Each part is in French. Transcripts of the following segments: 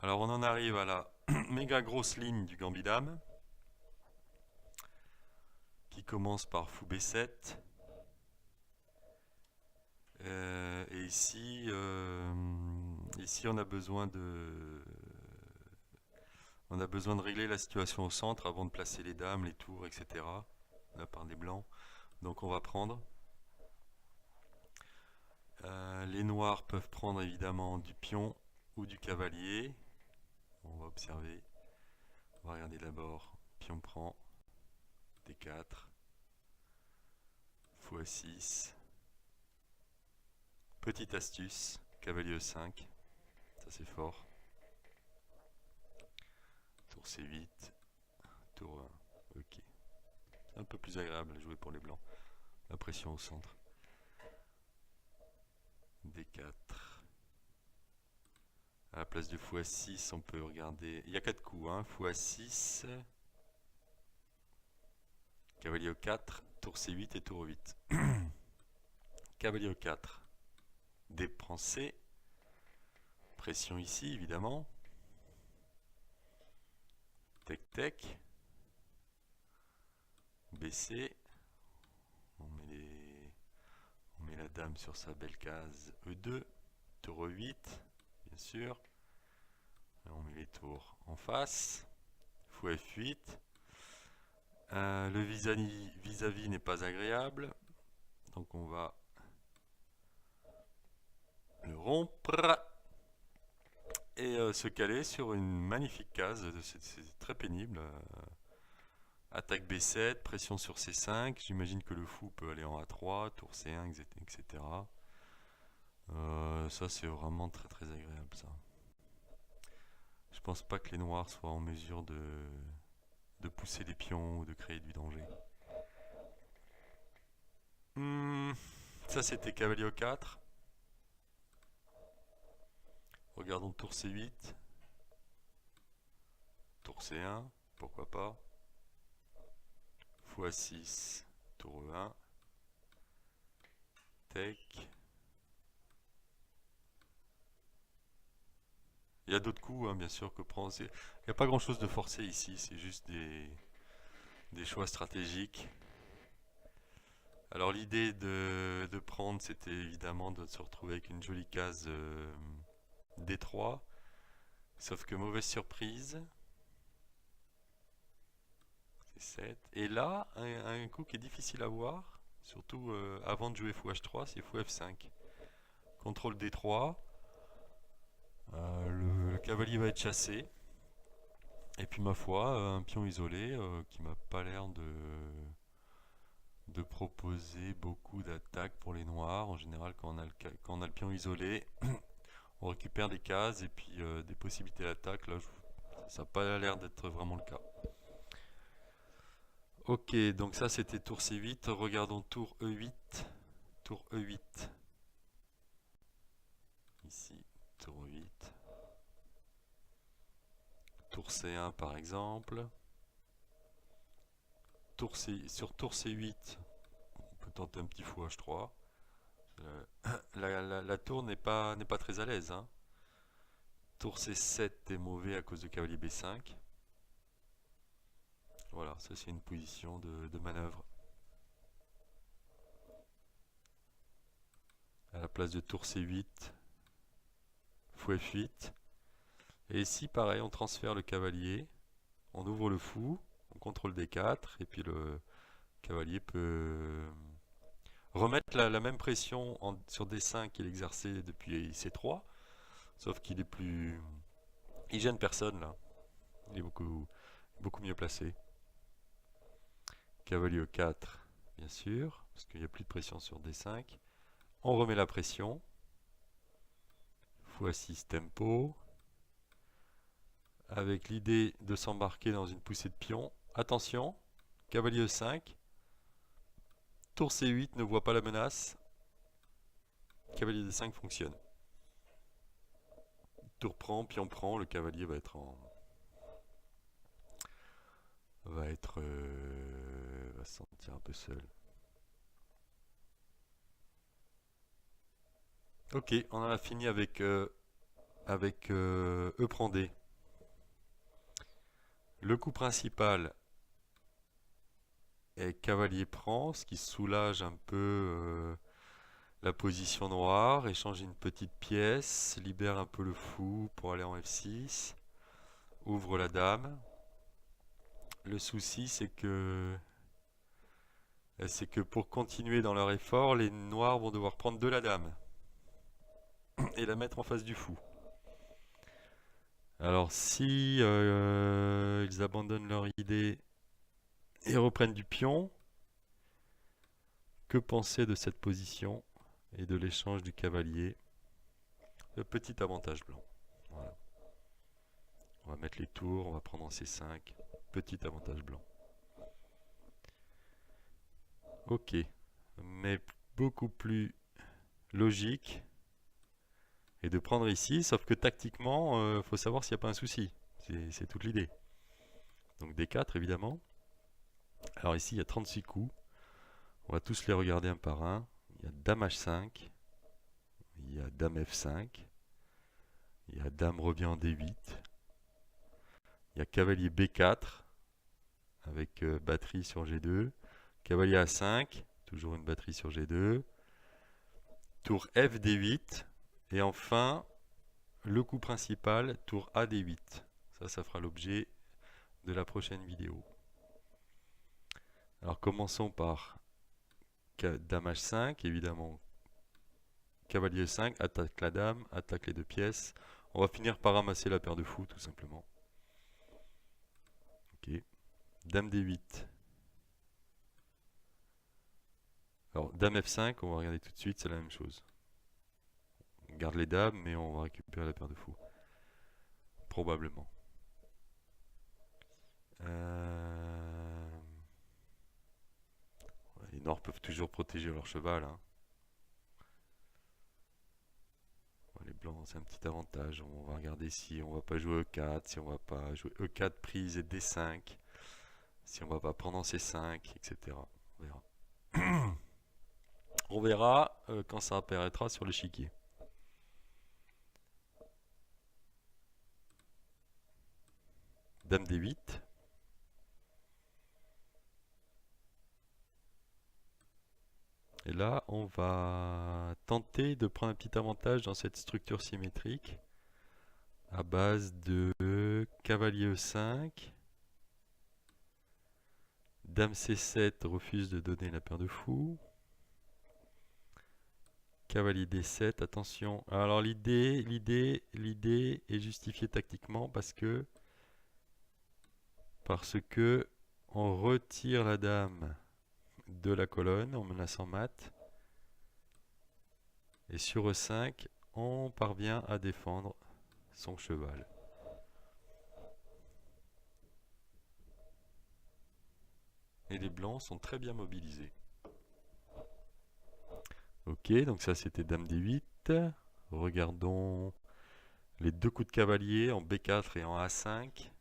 Alors on en arrive à la méga grosse ligne du gambit dame qui commence par fou B7. Et ici on a besoin de régler la situation au centre avant de placer les dames, les tours, etc. De la part des blancs. Donc on va prendre. Les noirs peuvent prendre évidemment du pion ou du cavalier. On va observer. On va regarder d'abord. Pion prend. D4. Fou A6. Petite astuce. Cavalier E5. Ça c'est fort. Tour C8. Tour 1. Ok. C'est un peu plus agréable à jouer pour les blancs. La pression au centre. D4. À la place de fou A6, on peut regarder. Il y a 4 coups. Hein. Fou A6. Cavalier E4. Tour C8 et tour E8. Cavalier E4. D prend C. Pression ici, évidemment. Tec tec. BC. On met la dame sur sa belle case E2. Tour E8, bien sûr. Et on met les tours en face. Fou F8. Le vis-à-vis n'est pas agréable. Donc on va le rompre. Et se caler sur une magnifique case. C'est très pénible. Attaque B7, pression sur C5. J'imagine que le fou peut aller en A3, tour C1, etc. Ça c'est vraiment très très agréable ça. Je pense pas que les noirs soient en mesure de pousser les pions ou de créer du danger. Ça c'était cavalier E4. Regardons tour C8. Tour C1, pourquoi pas. Fou A6, tour E1. Tec. Il y a d'autres coups, hein, bien sûr, que prendre. Il n'y a pas grand chose de forcé ici, c'est juste des choix stratégiques. Alors l'idée de prendre, c'était évidemment de se retrouver avec une jolie case D3. Sauf que mauvaise surprise. C'est 7. Et là, un coup qui est difficile à voir, surtout avant de jouer fou H3, c'est fou F5. Contrôle D3. Le cavalier va être chassé. Et puis ma foi, un pion isolé qui m'a pas l'air de proposer beaucoup d'attaques pour les noirs. En général, quand on a le pion isolé, on récupère des cases et puis des possibilités d'attaque. Là, ça n'a pas l'air d'être vraiment le cas. Ok, donc ça c'était tour C8. Regardons tour E8. Tour E8. Ici, tour E8. Tour C1 par exemple. Sur tour C8, on peut tenter un petit fou H3. La tour n'est pas très à l'aise. Hein. Tour C7 est mauvais à cause de cavalier B5. Voilà, ça c'est une position de manœuvre. À la place de tour C8, fou F8. Et ici, pareil, on transfère le cavalier, on ouvre le fou, on contrôle D4, et puis le cavalier peut remettre la même pression sur D5 qu'il exerçait depuis C3, sauf qu'il est plus... Il gêne personne là, il est beaucoup mieux placé. Cavalier E4, bien sûr, parce qu'il n'y a plus de pression sur D5. On remet la pression. Fou A6 tempo. Avec l'idée de s'embarquer dans une poussée de pion. Attention, cavalier E5. Tour C8 ne voit pas la menace. Cavalier D5 fonctionne. Tour prend, pion prend, le cavalier va être va se sentir un peu seul. Ok, on en a fini avec avec E prend D. Le coup principal est cavalier prend, ce qui soulage un peu la position noire, échange une petite pièce, libère un peu le fou pour aller en F6, ouvre la dame. Le souci c'est que pour continuer dans leur effort, les noirs vont devoir prendre de la dame et la mettre en face du fou. Alors si ils abandonnent leur idée et reprennent du pion, que penser de cette position et de l'échange du cavalier? Le petit avantage blanc. Voilà. On va mettre les tours, on va prendre en C5. Petit avantage blanc. Ok. Mais beaucoup plus logique est de prendre ici, sauf que tactiquement, il faut savoir s'il n'y a pas un souci. C'est toute l'idée. Donc D4 évidemment. Alors ici il y a 36 coups. On va tous les regarder un par un. Il y a Dame H5. Il y a Dame F5. Il y a Dame revient en D8. Il y a Cavalier B4 avec batterie sur G2. Cavalier A5, toujours une batterie sur G2. Tour F D8. Et enfin, le coup principal, tour A D8. Ça fera l'objet de la prochaine vidéo. Alors commençons par Dame H5, évidemment. Cavalier 5, attaque la dame, attaque les deux pièces. On va finir par ramasser la paire de fous, tout simplement. Ok. Dame D8. Alors, Dame F5, on va regarder tout de suite, c'est la même chose. On garde les dames, mais on va récupérer la paire de fous. Probablement. Les noirs peuvent toujours protéger leur cheval. Hein. Les blancs, c'est un petit avantage. On va regarder si on va pas jouer E4, si on va pas jouer E4 prise et D5, si on va pas prendre en C5, etc. On verra. On verra quand ça apparaîtra sur l'échiquier. Dame D8. Et là, on va tenter de prendre un petit avantage dans cette structure symétrique à base de cavalier E5. Dame C7 refuse de donner la paire de fous. Cavalier D7, attention. Alors l'idée est justifiée tactiquement parce que on retire la dame de la colonne en menaçant mat. Et sur E5, on parvient à défendre son cheval. Et les blancs sont très bien mobilisés. Ok, donc ça c'était Dame D8. Regardons les deux coups de cavalier en B4 et en A5.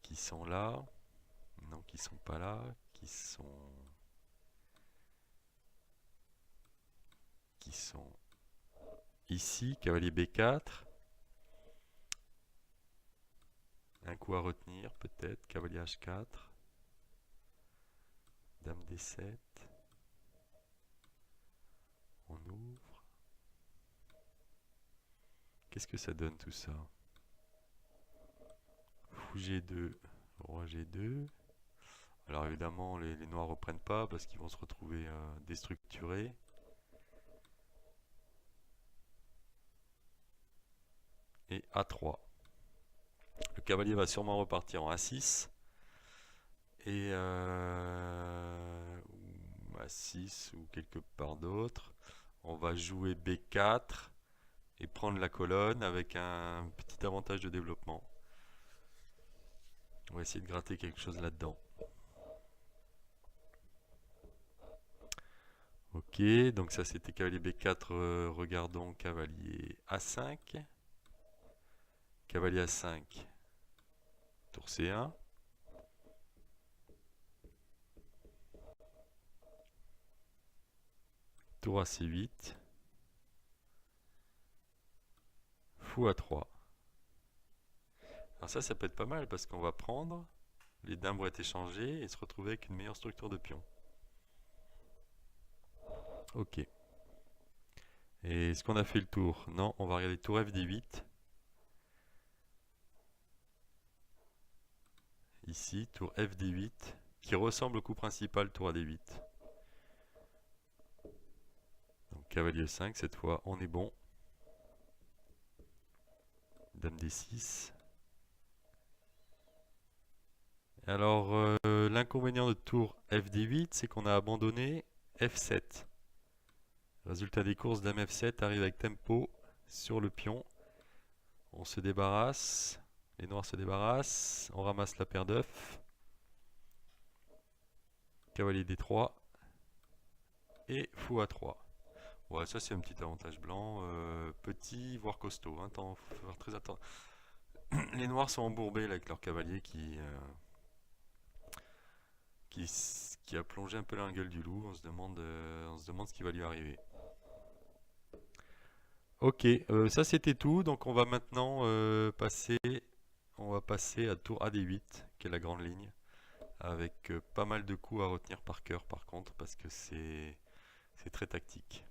Qui sont là. Non, qui sont pas là. Qui sont ici. Cavalier B4. Un coup à retenir peut-être. Cavalier H4. Dame D7. On ouvre. Qu'est-ce que ça donne tout ça? Fou G2, Roi G2. Alors évidemment, les noirs reprennent pas parce qu'ils vont se retrouver déstructurés. Et A3. Le cavalier va sûrement repartir en A6. Et A6 ou quelque part d'autre. On va jouer B4 et prendre la colonne avec un petit avantage de développement. On va essayer de gratter quelque chose là-dedans. Ok, donc ça c'était cavalier B4, regardons cavalier A5. Cavalier A5, tour C1. Tour A C8. Fou A3. Alors ça peut être pas mal parce qu'on va prendre, les dames vont être échangées et se retrouver avec une meilleure structure de pion. Ok. Et est-ce qu'on a fait le tour? Non, on va regarder tour FD8. Ici, tour FD8, qui ressemble au coup principal tour AD8. Donc cavalier 5, cette fois on est bon. Dame D6. Alors, l'inconvénient de tour FD8, c'est qu'on a abandonné F7. Résultat des courses, dame F7 arrive avec tempo sur le pion. On se débarrasse. Les noirs se débarrassent. On ramasse la paire d'œufs. Cavalier D3. Et fou A3. Ouais, ça c'est un petit avantage blanc. Petit, voire costaud. Hein, faut faire très attention. Les noirs sont embourbés là, avec leur cavalier qui a plongé un peu dans la gueule du loup. On se demande ce qui va lui arriver. Ok, ça c'était tout. Donc on va maintenant passer à tour AD8, qui est la grande ligne, avec pas mal de coups à retenir par cœur par contre, parce que c'est très tactique.